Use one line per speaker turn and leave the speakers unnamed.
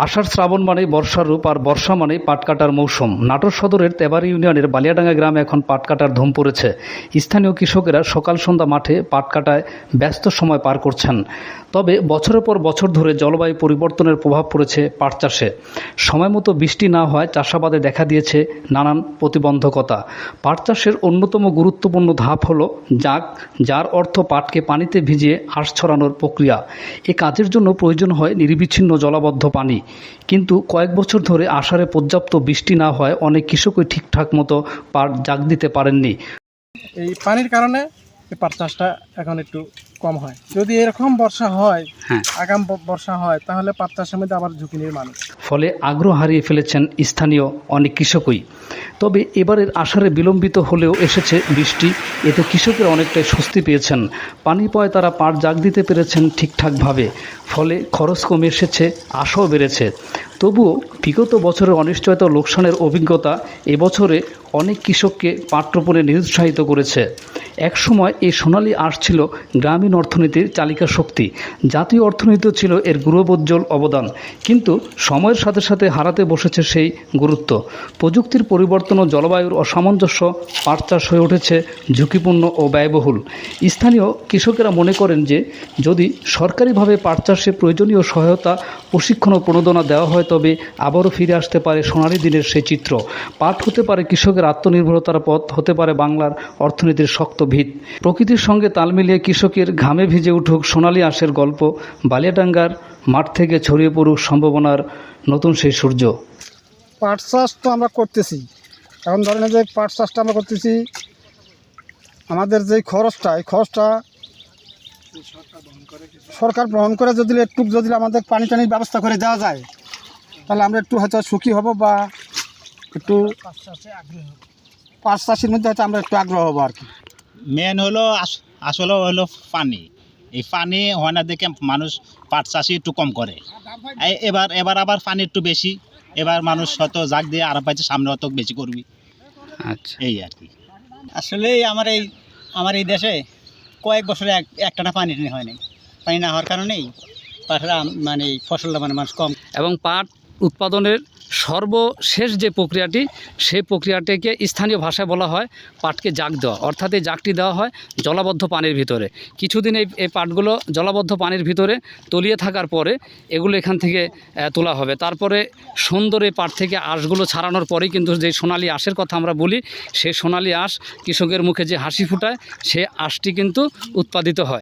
আষাঢ় শ্রাবণ মানে বর্ষার রূপ আর বর্ষা মানে পাট কাটার মৌসুম। নাটোর সদরের তেবাড়ী ইউনিয়নের বালিয়াডাঙ্গা গ্রামে এখন পাট কাটার ধুম পড়েছে। স্থানীয় কৃষকেরা সকাল সন্ধ্যা মাঠে পাট কাটায় ব্যস্ত সময় পার করছেন। তবে বছরের পর বছর ধরে জলবায়ু পরিবর্তনের প্রভাব পড়েছে পাট চাষে। সময়মতো বৃষ্টি না হওয়ায় চাষাবাদে দেখা দিয়েছে নানান প্রতিবন্ধকতা। পাট চাষের অন্যতম গুরুত্বপূর্ণ ধাপ হল জাগ, যার অর্থ পাটকে পানিতে ভিজিয়ে আঁশ ছড়ানোর প্রক্রিয়া। এ কাজের জন্য প্রয়োজন হয় নিরবিচ্ছিন্ন জলাবদ্ধ পানি। কিন্তু কয়েক বছর ধরে আষাঢ়ে পর্যাপ্ত বৃষ্টি না হওয়ায় অনেক কৃষকই ঠিকঠাক মতো পাট জাগ দিতে পারেননি।
এই পানির কারণে এই পাট চাষটা এখন একটু কম হয়। যদি এরকম বর্ষা হয়, আগাম বর্ষা হয়, তাহলে পাট চাষের মধ্যে আবার ঝুঁকি নিয়ে মানুষ।
ফলে আগ্রহ হারিয়ে ফেলেছেন স্থানীয় অনেক কৃষকই। তবে এবারের আষাঢ়ে বিলম্বিত হলেও এসেছে বৃষ্টি, এতে কৃষকেরা অনেকটাই স্বস্তি পেয়েছেন। পানি পাওয়ায় তারা পাট জাগ দিতে পেরেছেন ঠিকঠাকভাবে। ফলে খরচ কমে এসেছে, আশাও বেড়েছে। তবুও বিগত বছরের অনিশ্চয়তা ও লোকসানের অভিজ্ঞতা এবছরে অনেক কৃষককে পাট রোপণে নিরুৎসাহিত করেছে। একসময় এই সোনালী আঁশ ছিল গ্রামীণ অর্থনীতির চালিকা শক্তি। জাতীয় অর্থনীতিও ছিল এর গৌরবোজ্জ্বল অবদান। কিন্তু সময়ের সাথে সাথে হারাতে বসেছে সেই গুরুত্ব। প্রযুক্তির পরিবর্তন ও জলবায়ুর অসামঞ্জস্য পাট চাষ হয়ে উঠেছে ঝুঁকিপূর্ণ ও ব্যয়বহুল। স্থানীয় কৃষকেরা মনে করেন যে যদি সরকারিভাবে পাট চাষে প্রয়োজনীয় সহায়তা, প্রশিক্ষণ ও প্রণোদনা দেওয়া হয় তবে আবারও ফিরে আসতে পারে সোনালী দিনের সেই চিত্র। পাট হতে পারে কৃষকের আত্মনির্ভরতার পথ, হতে পারে বাংলার অর্থনীতির শক্ত ভিত। প্রকৃতির সঙ্গে তাল মিলিয়ে কৃষকের ঘামে ভিজে উঠুক সোনালী আঁশের গল্প। বালিয়াডাঙ্গার মাঠ থেকে ছড়িয়ে পড়ুক সম্ভাবনার নতুন সেই সূর্য।
পাট চাষ তো আমরা করতেছি, এখন ধরেন যে পাট চাষটা আমরা করতেছি, আমাদের যে খরচটা, এই খরচটা সরকার বহন করে যদি আমাদের পানি টানির ব্যবস্থা করে দেওয়া যায়, তাহলে আমরা একটু হয়তো সুখী হব বা একটু পাট চাষের মধ্যে হয়তো আমরা একটু আগ্রহ হবো আর কি।
মেন হলো আসলে হলো পানি। এই পানি হয় না দেখে মানুষ পাট চাষি একটু কম করে। এবার আবার পানি একটু বেশি, এবার মানুষ হয়তো জাগ দিয়ে আর পাইছে, সামনে হয়তো বেশি করবি।
আচ্ছা,
এই আর কি।
আসলে আমার এই দেশে কয়েক বছরে একটানা পানি হয় নাই। পানি না হওয়ার কারণেই পাটরা মানে ফসলটা মানুষ কম।
এবং পাট উৎপাদনের সর্বশেষ যে প্রক্রিয়াটি, সেই প্রক্রিয়াটিকে স্থানীয় ভাষায় বলা হয় পাটকে জাগ দেওয়া। অর্থাৎ এই জাগটি দেওয়া হয় জলাবদ্ধ পানির ভিতরে। কিছুদিন এই পাটগুলো জলাবদ্ধ পানির ভিতরে তলিয়ে থাকার পরে এগুলো এখান থেকে তোলা হবে। তারপরে সুন্দর এই পাট থেকে আঁশগুলো ছাড়ানোর পরেই কিন্তু যে সোনালী আঁশের কথা আমরা বলি, সেই সোনালী আঁশ কৃষকের মুখে যে হাসি ফুটায়, সে আঁশটি কিন্তু উৎপাদিত হয়।